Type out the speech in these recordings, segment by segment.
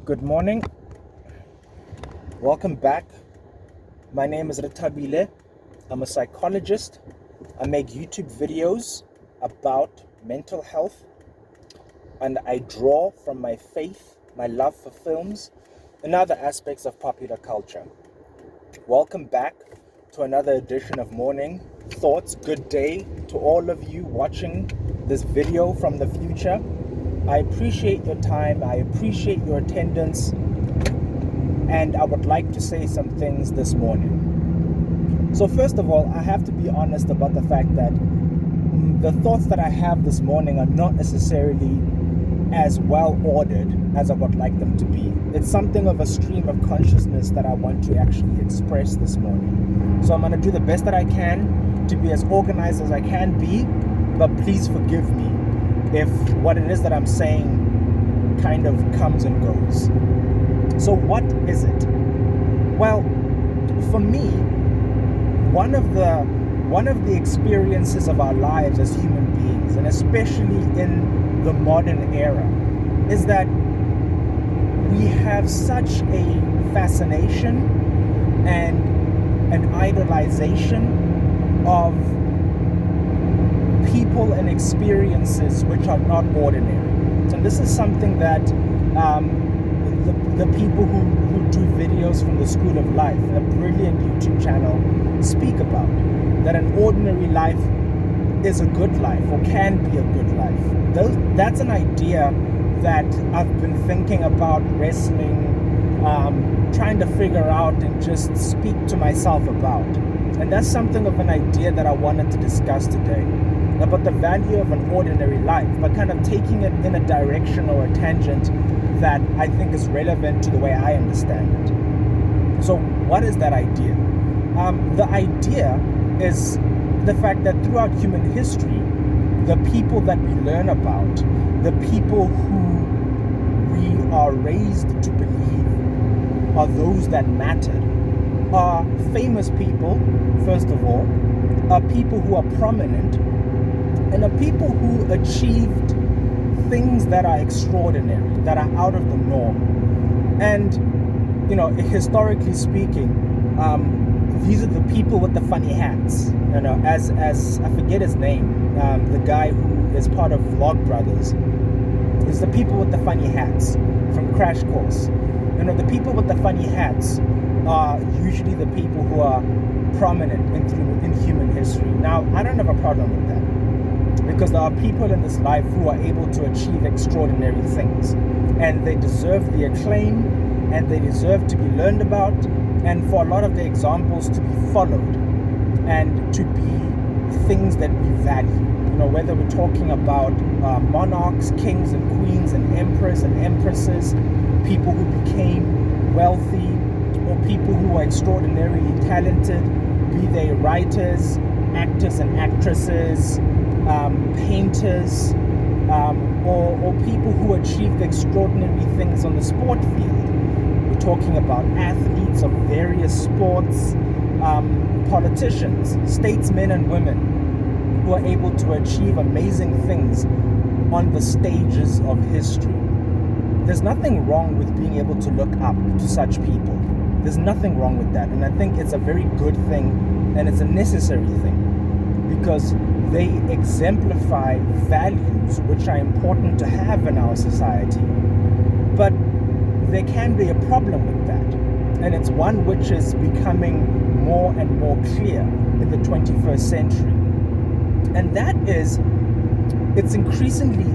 Good morning. Welcome back. My name is Retabile. I'm a psychologist. I make YouTube videos about mental health, and I draw from my faith, my love for films, and other aspects of popular culture. Welcome back to another edition of Morning Thoughts. Good day to all of you watching this video from the future. I appreciate your time. I appreciate your attendance. And I would like to say some things this morning. So first of all, I have to be honest about the fact that the thoughts that I have this morning are not necessarily as well ordered as I would like them to be. It's something of a stream of consciousness that I want to actually express this morning. So I'm going to do the best that I can to be as organized as I can be, but please forgive me if what it is that I'm saying kind of comes and goes. So what is it? Well, for me, one of the experiences of our lives as human beings, and especially in the modern era, is that we have such a fascination and an idolization of people and experiences which are not ordinary. And this is something that the people who do videos from the School of Life, a brilliant YouTube channel, speak about. That an ordinary life is a good life, or can be a good life. That's an idea that I've been thinking about, wrestling, trying to figure out and just speak to myself about. And that's something of an idea that I wanted to discuss today, about the value of an ordinary life, but kind of taking it in a direction or a tangent that I think is relevant to the way I understand it. So what is that idea? The idea is the fact that throughout human history, the people that we learn about, the people who we are raised to believe are those that mattered, are famous people, first of all, are people who are prominent, and are people who achieved things that are extraordinary, that are out of the norm. And, historically speaking, these are the people with the funny hats. As I forget his name, the guy who is part of Vlog Brothers, is the people with the funny hats from Crash Course. The people with the funny hats are usually the people who are prominent in human history. Now, I don't have a problem with that, because there are people in this life who are able to achieve extraordinary things, and they deserve the acclaim, and they deserve to be learned about, and for a lot of the examples to be followed, and to be things that we value. Whether we're talking about monarchs, kings and queens, and emperors and empresses, people who became wealthy, or people who are extraordinarily talented, be they writers, actors and actresses, painters, or people who achieved extraordinary things on the sport field. We're talking about athletes of various sports, politicians, statesmen and women who are able to achieve amazing things on the stages of history. There's nothing wrong with being able to look up to such people. There's nothing wrong with that. And I think it's a very good thing, and it's a necessary thing, because they exemplify values which are important to have in our society. But there can be a problem with that, and it's one which is becoming more and more clear in the 21st century. And that is, it's increasingly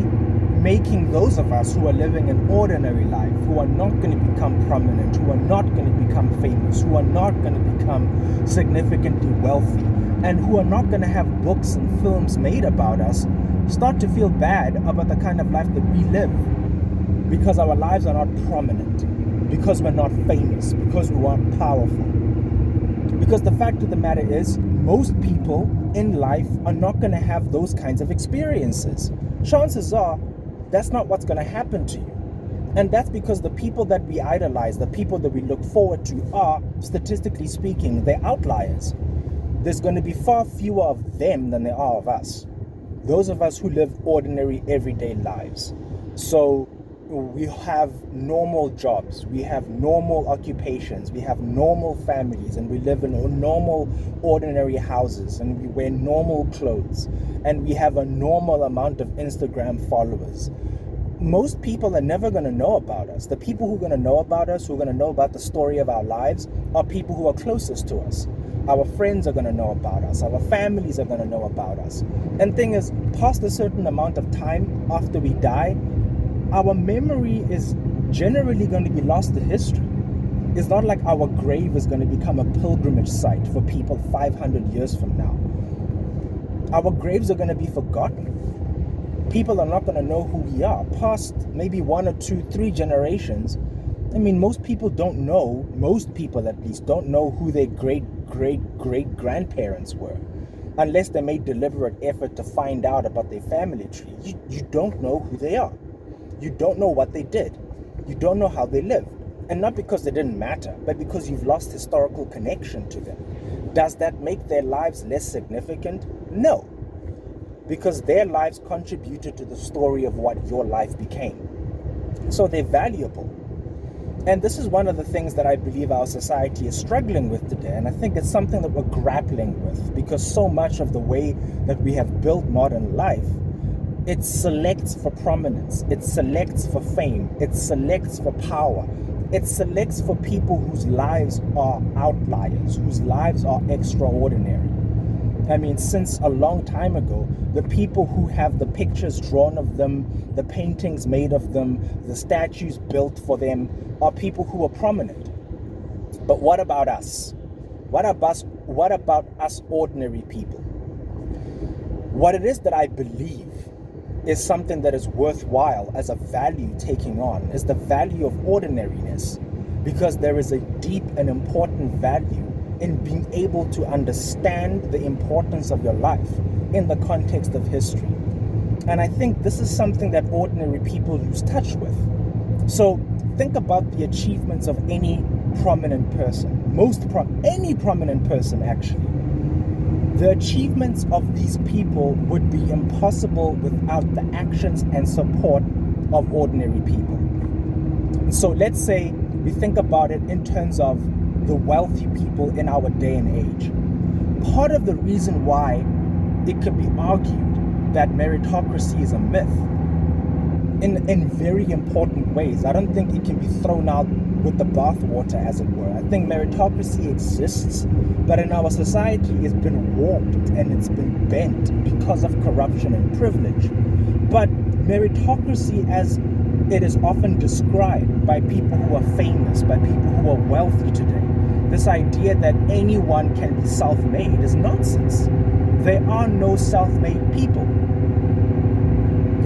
making those of us who are living an ordinary life, who are not going to become prominent, who are not going to become famous, who are not going to become significantly wealthy, and who are not going to have books and films made about us, start to feel bad about the kind of life that we live, because our lives are not prominent, because we're not famous, because we aren't powerful. Because the fact of the matter is, most people in life are not going to have those kinds of experiences. Chances are that's not what's going to happen to you. And that's because the people that we idolize, the people that we look forward to, are, statistically speaking, they're outliers. There's going to be far fewer of them than there are of us. Those of us who live ordinary, everyday lives. So we have normal jobs, we have normal occupations, we have normal families, and we live in normal, ordinary houses, and we wear normal clothes, and we have a normal amount of Instagram followers. Most people are never going to know about us. The people who are going to know about us, who are going to know about the story of our lives, are people who are closest to us. Our friends are going to know about us. Our families are going to know about us. And thing is, past a certain amount of time after we die, our memory is generally going to be lost to history. It's not like our grave is going to become a pilgrimage site for people 500 years from now. Our graves are going to be forgotten. People are not going to know who we are. Past maybe 1 or 2, 3 generations, I mean, most people at least don't know who their great grandparents were, unless they made deliberate effort to find out about their family tree. You don't know who they are. You don't know what they did. You don't know how they lived. And not because they didn't matter, but because you've lost historical connection to them. Does that make their lives less significant? No. Because their lives contributed to the story of what your life became. So they're valuable. And this is one of the things that I believe our society is struggling with today. And I think it's something that we're grappling with, because so much of the way that we have built modern life, it selects for prominence, it selects for fame, it selects for power, it selects for people whose lives are outliers, whose lives are extraordinary. I mean, since a long time ago, the people who have the pictures drawn of them, the paintings made of them, the statues built for them, are people who are prominent. But what about us? What about us ordinary people? What it is that I believe is something that is worthwhile as a value taking on is the value of ordinariness, because there is a deep and important value in being able to understand the importance of your life in the context of history. And I think this is something that ordinary people lose touch with. So think about the achievements of any prominent person, any prominent person actually. The achievements of these people would be impossible without the actions and support of ordinary people. So let's say we think about it in terms of the wealthy people in our day and age. Part of the reason why it could be argued that meritocracy is a myth in very important ways. I don't think it can be thrown out with the bathwater, as it were. I think meritocracy exists, but in our society it's been warped and it's been bent because of corruption and privilege. But meritocracy, as it is often described by people who are famous, by people who are wealthy today, this idea that anyone can be self-made is nonsense. There are no self-made people.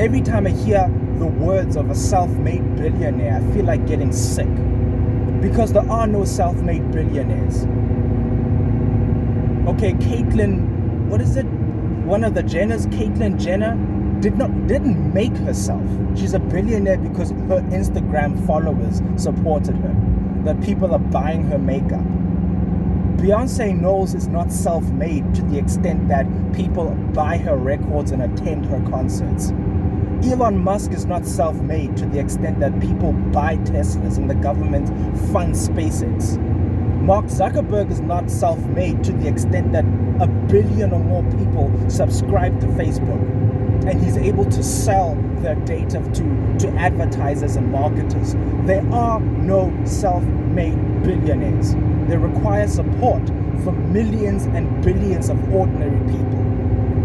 Every time I hear the words of a self-made billionaire, I feel like getting sick, because there are no self-made billionaires. Okay, Caitlyn, what is it? One of the Jenners, Caitlyn Jenner, didn't make herself. She's a billionaire because her Instagram followers supported her, that people are buying her makeup. Beyonce Knowles is not self-made to the extent that people buy her records and attend her concerts. Elon Musk is not self-made to the extent that people buy Teslas and the government funds SpaceX. Mark Zuckerberg is not self-made to the extent that 1 billion or more people subscribe to Facebook, and he's able to sell their data to advertisers and marketers. There are no self-made billionaires. They require support from millions and billions of ordinary people.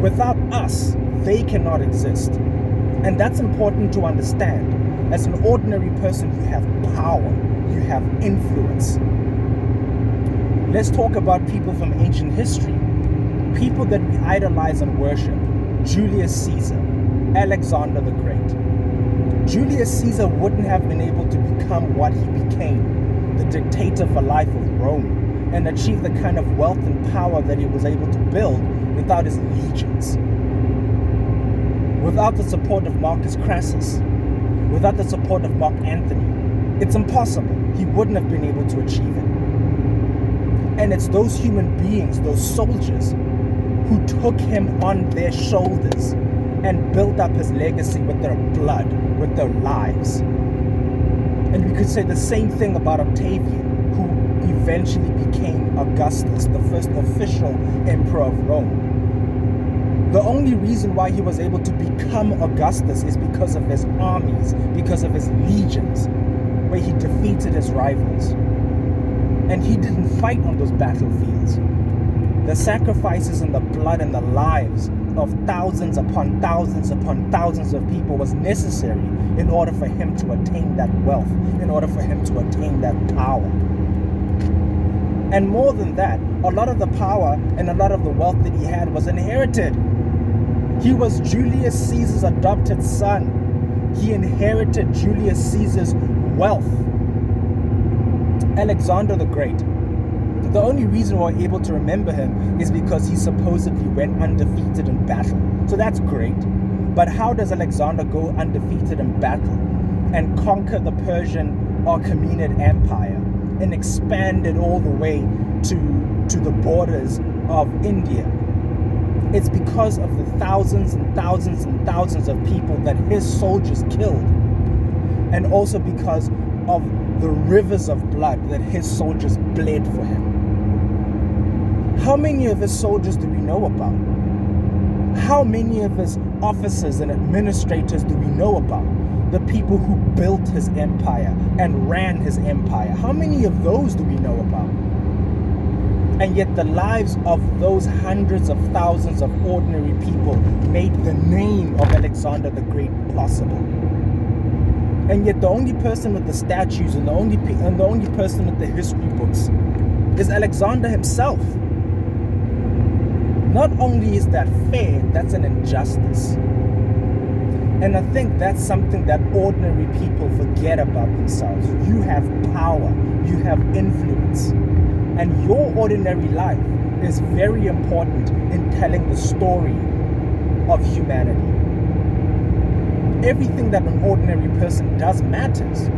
Without us, they cannot exist. And that's important to understand. As an ordinary person, you have power, you have influence. Let's talk about people from ancient history. People that we idolize and worship. Julius Caesar, Alexander the Great. Julius Caesar wouldn't have been able to become what he became, the dictator for life of Rome, and achieve the kind of wealth and power that he was able to build without his legions. Without the support of Marcus Crassus, without the support of Mark Antony, it's impossible. He wouldn't have been able to achieve it. And it's those human beings, those soldiers, who took him on their shoulders and built up his legacy with their blood, with their lives. could say the same thing about Octavian, who eventually became Augustus, the first official emperor of Rome. The only reason why he was able to become Augustus is because of his armies, because of his legions, where he defeated his rivals. And he didn't fight on those battlefields. The sacrifices and the blood and the lives of thousands upon thousands upon thousands of people was necessary in order for him to attain that wealth, in order for him to attain that power. And more than that, a lot of the power and a lot of the wealth that he had was inherited. He was Julius Caesar's adopted son. He inherited Julius Caesar's wealth. Alexander the Great. The only reason we're able to remember him is because he supposedly went undefeated in battle. So that's great. But how does Alexander go undefeated in battle and conquer the Persian Achaemenid Empire and expand it all the way to the borders of India? It's because of the thousands and thousands and thousands of people that his soldiers killed, and also because of the rivers of blood that his soldiers bled for him. How many of his soldiers do we know about? How many of his officers and administrators do we know about? The people who built his empire and ran his empire. How many of those do we know about? And yet the lives of those hundreds of thousands of ordinary people made the name of Alexander the Great possible. And yet the only person with the statues and the only person with the history books is Alexander himself. Not only is that fair, that's an injustice. And I think that's something that ordinary people forget about themselves. You have power, you have influence. And your ordinary life is very important in telling the story of humanity. Everything that an ordinary person does matters.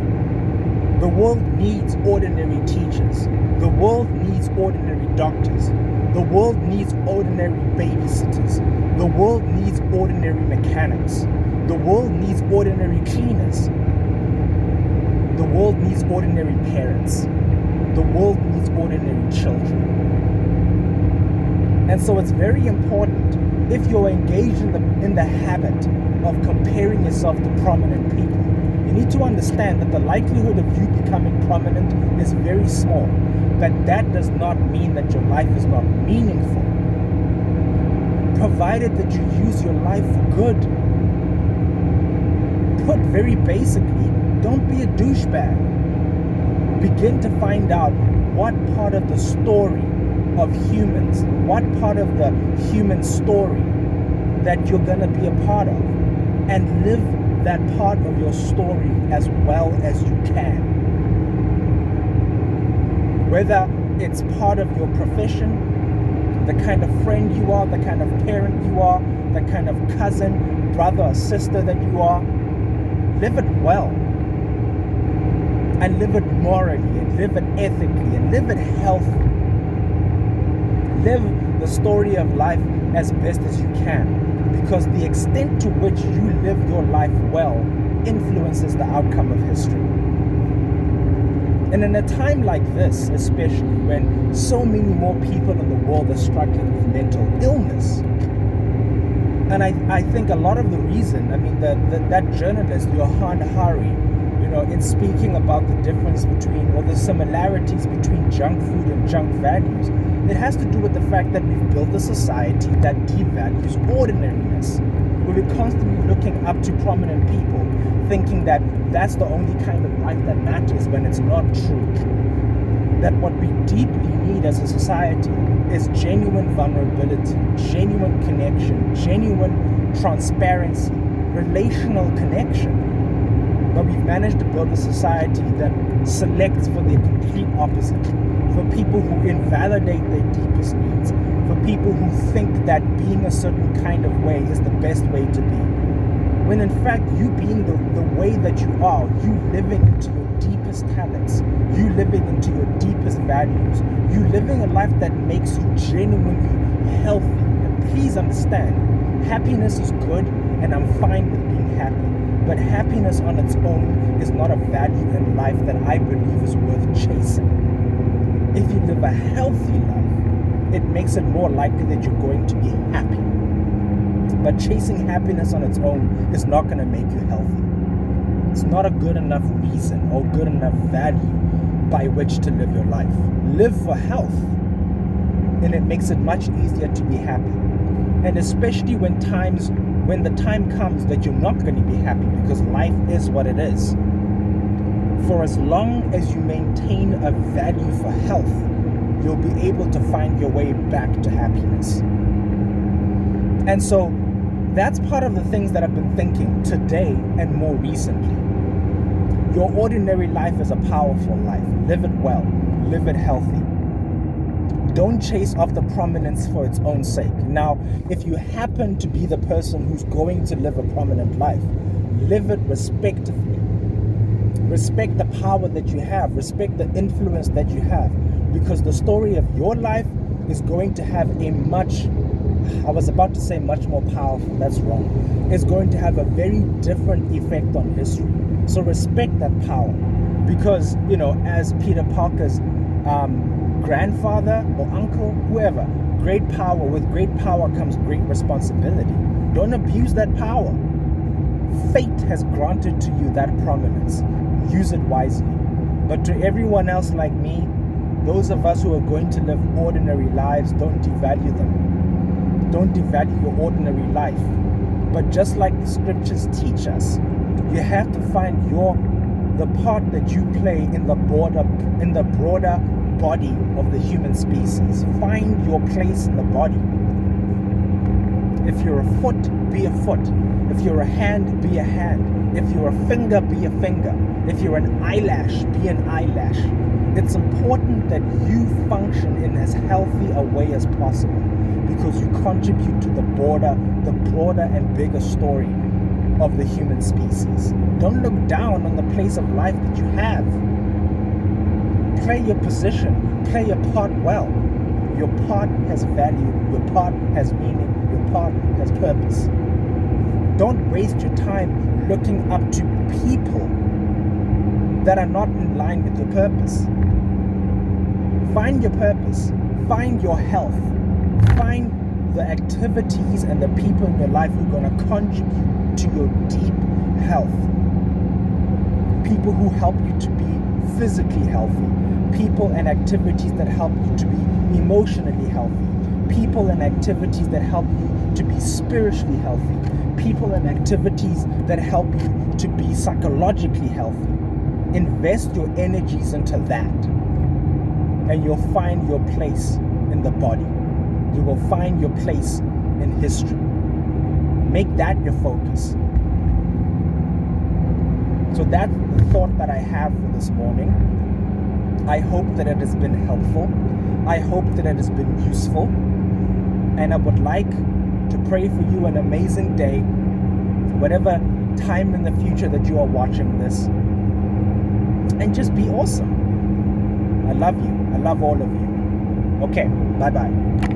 The world needs ordinary teachers. The world needs ordinary doctors. The world needs ordinary babysitters. The world needs ordinary mechanics. The world needs ordinary cleaners. The world needs ordinary parents. The world needs ordinary children. And so it's very important, if you're engaged in the habit of comparing yourself to prominent people, you need to understand that the likelihood of you becoming prominent is very small. But that does not mean that your life is not meaningful, provided that you use your life for good. Put very basically, don't be a douchebag. Begin to find out what part of the story of humans, what part of the human story that you're going to be a part of, and live that part of your story as well as you can. Whether it's part of your profession, the kind of friend you are, the kind of parent you are, the kind of cousin, brother or sister that you are, live it well. And live it morally, and live it ethically, and live it healthy. Live the story of life as best as you can, because the extent to which you live your life well influences the outcome of history. And in a time like this, especially when so many more people in the world are struggling with mental illness, and I think a lot of the reason, that journalist, Johan Hari, in speaking about the difference between, or the similarities between junk food and junk values, it has to do with the fact that we've built a society that devalues ordinariness, where we're constantly looking up to prominent people, thinking that that's the only kind of life that matters, when it's not true. That what we deeply need as a society is genuine vulnerability, genuine connection, genuine transparency, relational connection. But we've managed to build a society that selects for the complete opposite, for people who invalidate their deepest needs, for people who think that being a certain kind of way is the best way to be. When in fact, you being the way that you are, you living into your deepest talents, you living into your deepest values, you living a life that makes you genuinely healthy. And please understand, happiness is good, and I'm fine with being happy. But happiness on its own is not a value in life that I believe is worth chasing. If you live a healthy life, it makes it more likely that you're going to be happy. But chasing happiness on its own is not going to make you healthy. It's not a good enough reason or good enough value by which to live your life. Live for health, and it makes it much easier to be happy. And especially when the time comes that you're not going to be happy, because life is what it is. For as long as you maintain a value for health, you'll be able to find your way back to happiness. And so that's part of the things that I've been thinking today and more recently. Your ordinary life is a powerful life. Live it well. Live it healthy. Don't chase after prominence for its own sake. Now, if you happen to be the person who's going to live a prominent life, live it respectively. Respect the power that you have. Respect the influence that you have. Because the story of your life is going to have I was about to say much more powerful. That's wrong. It's going to have a very different effect on history. So respect that power. Because, as Peter Parker's grandfather or uncle, whoever, with great power comes great responsibility. Don't abuse that power. Fate has granted to you that prominence. Use it wisely. But to everyone else like me, those of us who are going to live ordinary lives, don't devalue them. Don't devalue your ordinary life. But just like the scriptures teach us, you have to find the part that you play in the broader body of the human species. Find your place in the body. If you're a foot, be a foot. If you're a hand, be a hand. If you're a finger, be a finger. If you're an eyelash, be an eyelash. It's important that you function in as healthy a way as possible, because you contribute to the broader and bigger story of the human species. Don't look down on the place of life that you have. Play your position. Play your part well. Your part has value. Your part has meaning. Your part has purpose. Don't waste your time looking up to people that are not in line with your purpose. Find your purpose. Find your health. Find the activities and the people in your life who are going to contribute to your deep health. People who help you to be physically healthy. People and activities that help you to be emotionally healthy. People and activities that help you to be spiritually healthy. People and activities that help you to be psychologically healthy. Invest your energies into that, and you'll find your place in the body. You will find your place in history. Make that your focus. So that's the thought that I have for this morning. I hope that it has been helpful. I hope that it has been useful. And I would like to pray for you an amazing day, whatever time in the future that you are watching this. And just be awesome. I love you. I love all of you. Okay, bye-bye.